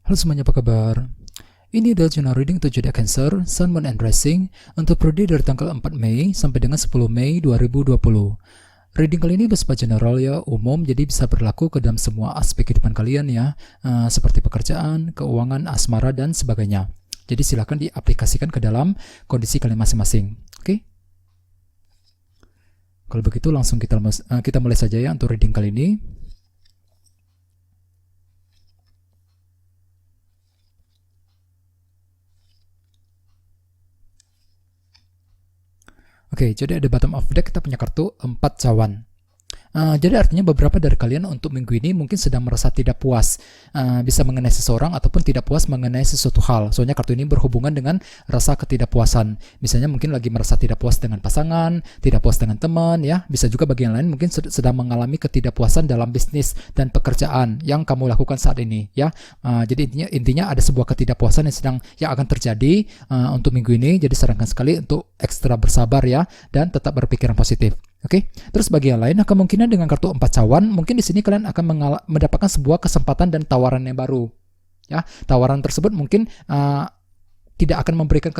Halo semuanya, apa kabar? Ini adalah jurnal reading 7 Zodiac Cancer, Sun, Moon, and Rising untuk periode dari tanggal 4 Mei sampai dengan 10 Mei 2020. Reading kali ini bersifat general ya, umum, jadi bisa berlaku ke dalam semua aspek kehidupan kalian ya, seperti pekerjaan, keuangan, asmara, dan sebagainya. Jadi silakan diaplikasikan ke dalam kondisi kalian masing-masing. Oke? Kalau begitu langsung kita mulai saja ya untuk reading kali ini. Oke, jadi ada bottom of deck kita punya kartu 4 cawan. Jadi artinya beberapa dari kalian untuk minggu ini mungkin sedang merasa tidak puas, bisa mengenai seseorang ataupun tidak puas mengenai sesuatu hal. Soalnya kartu ini berhubungan dengan rasa ketidakpuasan. Misalnya mungkin lagi merasa tidak puas dengan pasangan, tidak puas dengan teman, ya. Bisa juga bagi yang lain mungkin sedang mengalami ketidakpuasan dalam bisnis dan pekerjaan yang kamu lakukan saat ini, ya. Jadi intinya ada sebuah ketidakpuasan yang akan terjadi untuk minggu ini. Jadi sarankan sekali untuk ekstra bersabar ya dan tetap berpikiran positif. Oke, terus bagi yang lain, kemungkinan dengan kartu 4 cawan, mungkin di sini kalian akan mendapatkan sebuah kesempatan dan tawaran yang baru. Ya, tawaran tersebut mungkin tidak akan memberikan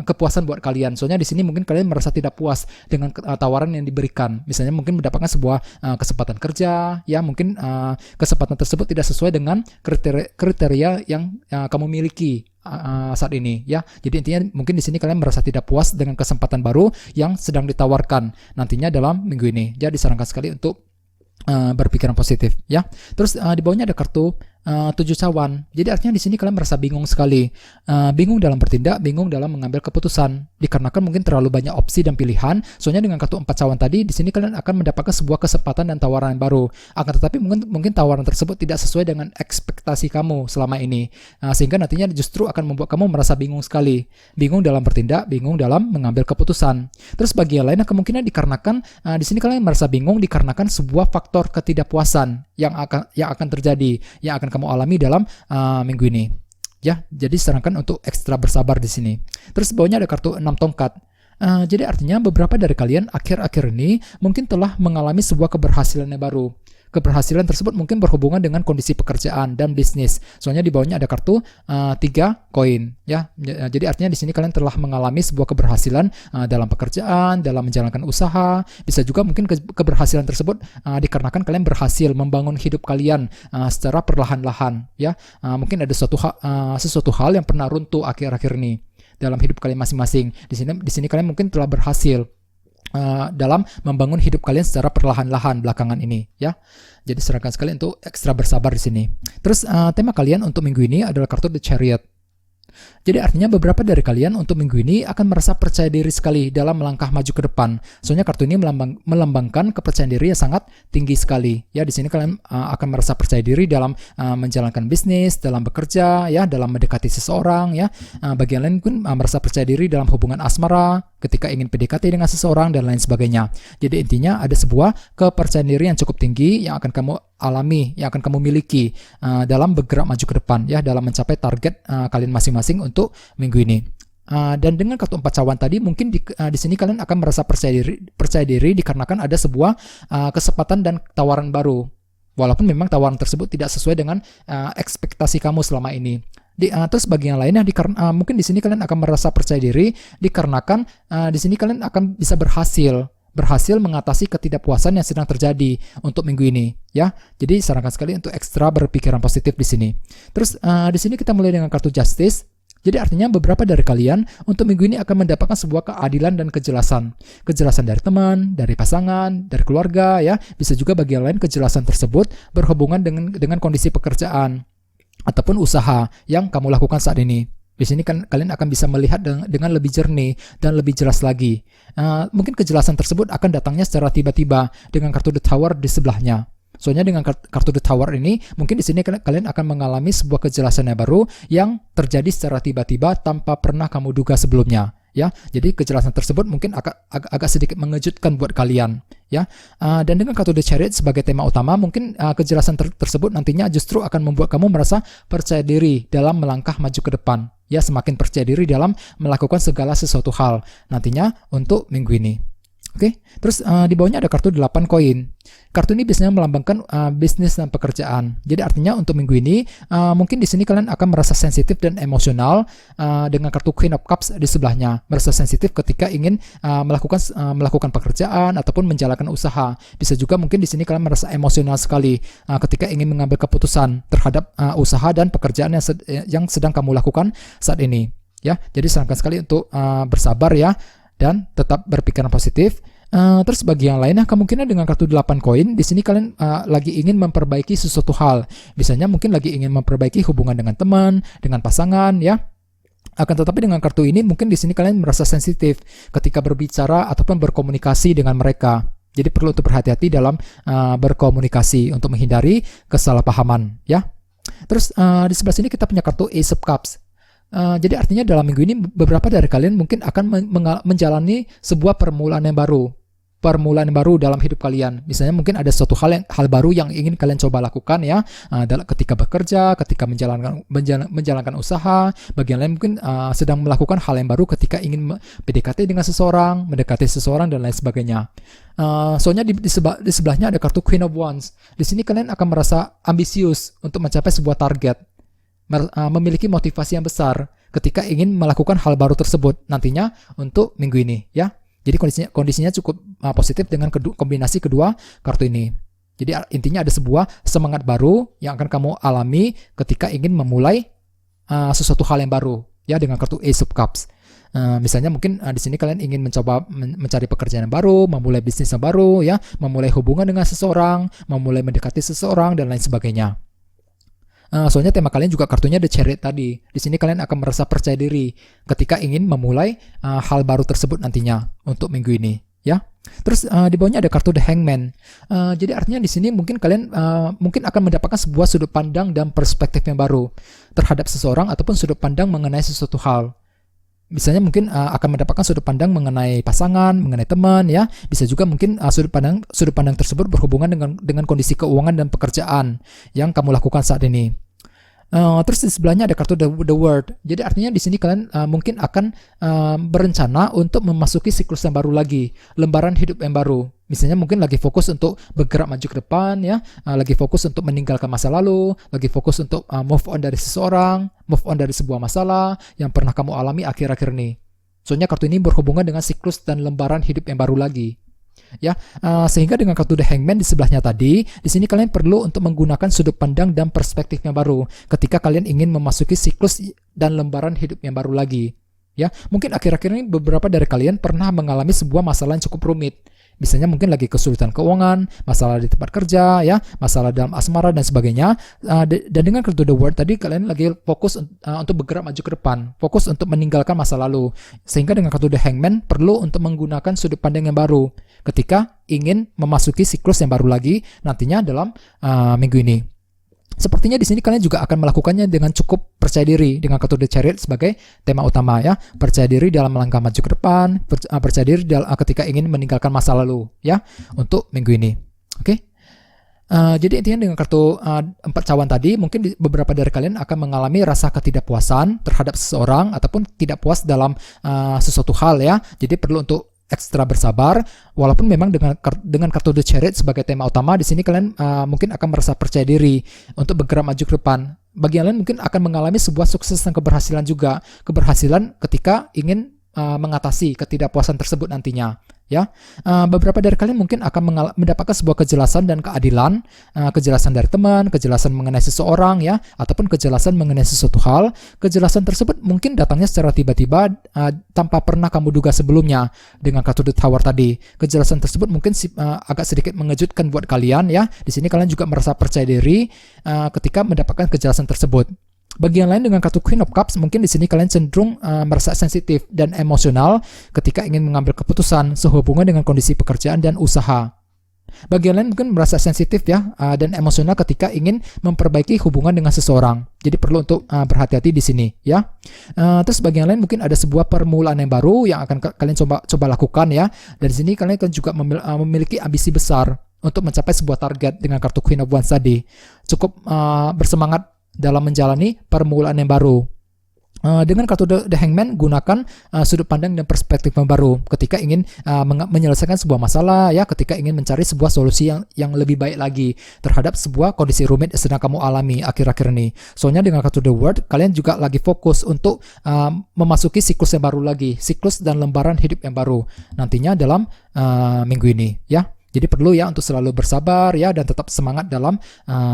kepuasan buat kalian. Soalnya di sini mungkin kalian merasa tidak puas dengan tawaran yang diberikan. Misalnya mungkin mendapatkan sebuah kesempatan kerja, ya mungkin kesempatan tersebut tidak sesuai dengan kriteria yang kamu miliki saat ini, ya. Jadi intinya mungkin di sini kalian merasa tidak puas dengan kesempatan baru yang sedang ditawarkan nantinya dalam minggu ini. Jadi disarankan sekali untuk berpikiran positif, ya. Terus di bawahnya ada kartu 7 cawan. Jadi artinya di sini kalian merasa bingung sekali, bingung dalam bertindak, bingung dalam mengambil keputusan, dikarenakan mungkin terlalu banyak opsi dan pilihan. Soalnya dengan kartu 4 cawan tadi, di sini kalian akan mendapatkan sebuah kesempatan dan tawaran yang baru. Akan tetapi mungkin tawaran tersebut tidak sesuai dengan ekspektasi kamu selama ini, sehingga nantinya justru akan membuat kamu merasa bingung sekali, bingung dalam bertindak, bingung dalam mengambil keputusan. Terus bagi yang lainnya kemungkinan dikarenakan di sini kalian merasa bingung dikarenakan sebuah faktor ketidakpuasan yang akan terjadi, yang akan kamu alami dalam minggu ini, ya. Jadi sarankan untuk ekstra bersabar di sini. Terus bawahnya ada kartu 6 tongkat. Jadi artinya beberapa dari kalian akhir-akhir ini mungkin telah mengalami sebuah keberhasilan yang baru. Keberhasilan tersebut mungkin berhubungan dengan kondisi pekerjaan dan bisnis. Soalnya di bawahnya ada kartu 3 koin, ya. Jadi artinya di sini kalian telah mengalami sebuah keberhasilan dalam pekerjaan, dalam menjalankan usaha. Bisa juga mungkin keberhasilan tersebut dikarenakan kalian berhasil membangun hidup kalian secara perlahan-lahan, ya. Mungkin ada sesuatu hal yang pernah runtuh akhir-akhir ini dalam hidup kalian masing-masing. Di sini kalian mungkin telah berhasil dalam membangun hidup kalian secara perlahan-lahan belakangan ini, ya. Jadi sarankan sekali untuk ekstra bersabar di sini. Terus tema kalian untuk minggu ini adalah kartu The Chariot. Jadi artinya beberapa dari kalian untuk minggu ini akan merasa percaya diri sekali dalam melangkah maju ke depan. Soalnya kartu ini melambangkan kepercayaan diri yang sangat tinggi sekali. Ya, di sini kalian akan merasa percaya diri dalam menjalankan bisnis, dalam bekerja, ya, dalam mendekati seseorang, ya. Bagi yang lain pun merasa percaya diri dalam hubungan asmara, ketika ingin PDKT dengan seseorang dan lain sebagainya. Jadi intinya ada sebuah kepercayaan diri yang cukup tinggi yang akan kamu alami, yang akan kamu miliki dalam bergerak maju ke depan, ya, dalam mencapai target kalian masing-masing untuk minggu ini. Dan dengan kartu 4 cawan tadi mungkin di sini kalian akan merasa percaya diri dikarenakan ada sebuah kesempatan dan tawaran baru. Walaupun memang tawaran tersebut tidak sesuai dengan ekspektasi kamu selama ini. Terus bagi yang lainnya mungkin di sini kalian akan merasa percaya diri dikarenakan di sini kalian akan bisa berhasil mengatasi ketidakpuasan yang sedang terjadi untuk minggu ini, ya. Jadi sarankan sekali untuk ekstra berpikiran positif di sini. Terus di sini kita mulai dengan kartu Justice. Jadi artinya beberapa dari kalian untuk minggu ini akan mendapatkan sebuah keadilan dan kejelasan. Kejelasan dari teman, dari pasangan, dari keluarga, ya. Bisa juga bagi yang lain kejelasan tersebut berhubungan dengan kondisi pekerjaan ataupun usaha yang kamu lakukan saat ini. Di sini kan kalian akan bisa melihat dengan lebih jernih dan lebih jelas lagi. Mungkin kejelasan tersebut akan datangnya secara tiba-tiba dengan kartu The Tower di sebelahnya. Soalnya dengan kartu The Tower ini, mungkin di sini kalian akan mengalami sebuah kejelasan yang baru yang terjadi secara tiba-tiba tanpa pernah kamu duga sebelumnya, ya. Jadi kejelasan tersebut mungkin agak sedikit mengejutkan buat kalian, ya. Dan dengan kartu The Chariot sebagai tema utama, mungkin kejelasan tersebut nantinya justru akan membuat kamu merasa percaya diri dalam melangkah maju ke depan, ya, semakin percaya diri dalam melakukan segala sesuatu hal nantinya untuk minggu ini. Oke, terus di bawahnya ada kartu 8 koin. Kartu ini biasanya melambangkan bisnis dan pekerjaan. Jadi artinya untuk minggu ini mungkin di sini kalian akan merasa sensitif dan emosional dengan kartu Queen of Cups di sebelahnya. Merasa sensitif ketika ingin melakukan pekerjaan ataupun menjalankan usaha. Bisa juga mungkin di sini kalian merasa emosional sekali ketika ingin mengambil keputusan terhadap usaha dan pekerjaan yang sedang kamu lakukan saat ini. Ya, jadi sarankan sekali untuk bersabar ya dan tetap berpikiran positif. Terus bagi yang lainnya kemungkinan dengan kartu 8 koin di sini kalian lagi ingin memperbaiki sesuatu hal. Misalnya mungkin lagi ingin memperbaiki hubungan dengan teman, dengan pasangan ya. Akan tetapi dengan kartu ini mungkin di sini kalian merasa sensitif ketika berbicara ataupun berkomunikasi dengan mereka. Jadi perlu untuk berhati-hati dalam berkomunikasi untuk menghindari kesalahpahaman ya. Terus di sebelah sini kita punya kartu Ace of Cups. Jadi artinya dalam minggu ini beberapa dari kalian mungkin akan menjalani sebuah permulaan yang baru dalam hidup kalian. Misalnya mungkin ada suatu hal baru yang ingin kalian coba lakukan ya, ketika bekerja, ketika menjalankan usaha. Bagian lain mungkin sedang melakukan hal yang baru ketika ingin PDKT dengan seseorang, mendekati seseorang dan lain sebagainya. Soalnya di sebelahnya ada kartu Queen of Wands. Di sini kalian akan merasa ambisius untuk mencapai sebuah target. Memiliki motivasi yang besar ketika ingin melakukan hal baru tersebut nantinya untuk minggu ini ya. Jadi kondisinya cukup positif dengan kombinasi kedua kartu ini. Jadi intinya ada sebuah semangat baru yang akan kamu alami ketika ingin memulai sesuatu hal yang baru ya dengan kartu Ace of Cups. Misalnya mungkin di sini kalian ingin mencoba mencari pekerjaan yang baru, memulai bisnis yang baru ya, memulai hubungan dengan seseorang, memulai mendekati seseorang dan lain sebagainya. Soalnya tema kalian juga kartunya The Chariot tadi. Di sini kalian akan merasa percaya diri ketika ingin memulai hal baru tersebut nantinya untuk minggu ini, ya. Terus di bawahnya ada kartu The Hangman. Jadi artinya di sini mungkin kalian mungkin akan mendapatkan sebuah sudut pandang dan perspektif yang baru terhadap seseorang ataupun sudut pandang mengenai sesuatu hal. Misalnya mungkin akan mendapatkan sudut pandang mengenai pasangan, mengenai teman, ya. Bisa juga mungkin sudut pandang tersebut berhubungan dengan kondisi keuangan dan pekerjaan yang kamu lakukan saat ini. Terus di sebelahnya ada kartu the World. Jadi artinya di sini kalian mungkin akan berencana untuk memasuki siklus yang baru lagi, lembaran hidup yang baru. Misalnya mungkin lagi fokus untuk bergerak maju ke depan, ya, lagi fokus untuk meninggalkan masa lalu, lagi fokus untuk move on dari seseorang, move on dari sebuah masalah yang pernah kamu alami akhir-akhir ini. Soalnya kartu ini berhubungan dengan siklus dan lembaran hidup yang baru lagi. Ya, sehingga dengan kartu The Hangman di sebelahnya tadi, di sini kalian perlu untuk menggunakan sudut pandang dan perspektif yang baru ketika kalian ingin memasuki siklus dan lembaran hidup yang baru lagi. Ya, mungkin akhir-akhir ini beberapa dari kalian pernah mengalami sebuah masalah yang cukup rumit. Misalnya mungkin lagi kesulitan keuangan, masalah di tempat kerja, ya, masalah dalam asmara dan sebagainya. Dan dengan kartu The World tadi kalian lagi fokus untuk bergerak maju ke depan, fokus untuk meninggalkan masa lalu. Sehingga dengan kartu The Hangman perlu untuk menggunakan sudut pandang yang baru ketika ingin memasuki siklus yang baru lagi nantinya dalam minggu ini. Sepertinya di sini kalian juga akan melakukannya dengan cukup percaya diri dengan kartu The Chariot sebagai tema utama, ya. Percaya diri dalam melangkah maju ke depan, percaya diri ketika ingin meninggalkan masa lalu, ya, untuk minggu ini. Oke. Jadi intinya dengan kartu 4 cawan tadi, mungkin beberapa dari kalian akan mengalami rasa ketidakpuasan terhadap seseorang ataupun tidak puas dalam sesuatu hal, ya. Jadi perlu untuk ekstra bersabar, walaupun memang dengan kartu The Chariot sebagai tema utama di sini kalian mungkin akan merasa percaya diri untuk bergerak maju ke depan. Bagi yang lain mungkin akan mengalami sebuah sukses dan keberhasilan juga, keberhasilan ketika ingin mengatasi ketidakpuasan tersebut nantinya, ya. Beberapa dari kalian mungkin akan mendapatkan sebuah kejelasan dan keadilan, kejelasan dari teman, kejelasan mengenai seseorang, ya, ataupun kejelasan mengenai sesuatu hal. Kejelasan tersebut mungkin datangnya secara tiba-tiba tanpa pernah kamu duga sebelumnya dengan kartu The Tower tadi. Kejelasan tersebut mungkin agak sedikit mengejutkan buat kalian, ya. Di sini kalian juga merasa percaya diri ketika mendapatkan kejelasan tersebut. Bagi yang lain dengan kartu Queen of Cups, mungkin di sini kalian cenderung merasa sensitif dan emosional ketika ingin mengambil keputusan sehubungan dengan kondisi pekerjaan dan usaha. Bagi yang lain mungkin merasa sensitif, ya, dan emosional ketika ingin memperbaiki hubungan dengan seseorang. Jadi perlu untuk berhati-hati di sini, ya. Terus bagi yang lain mungkin ada sebuah permulaan yang baru yang akan kalian coba lakukan, ya. Dari sini kalian kan juga memiliki ambisi besar untuk mencapai sebuah target dengan kartu Queen of Wands tadi. Cukup bersemangat dalam menjalani permulaan yang baru. Dengan kartu The Hangman, gunakan sudut pandang dan perspektif yang baru ketika ingin menyelesaikan sebuah masalah, ya, ketika ingin mencari sebuah solusi yang lebih baik lagi terhadap sebuah kondisi rumit yang sedang kamu alami akhir-akhir ini. Soalnya dengan kartu The World, kalian juga lagi fokus untuk memasuki siklus yang baru lagi, siklus dan lembaran hidup yang baru nantinya dalam minggu ini, ya. Jadi perlu ya untuk selalu bersabar ya dan tetap semangat dalam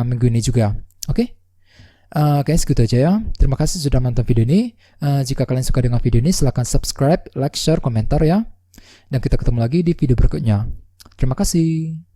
minggu ini juga. Oke? Kayaknya segitu aja ya. Terima kasih sudah menonton video ini. Jika kalian suka dengan video ini, silahkan subscribe, like, share, komentar ya. Dan kita ketemu lagi di video berikutnya. Terima kasih.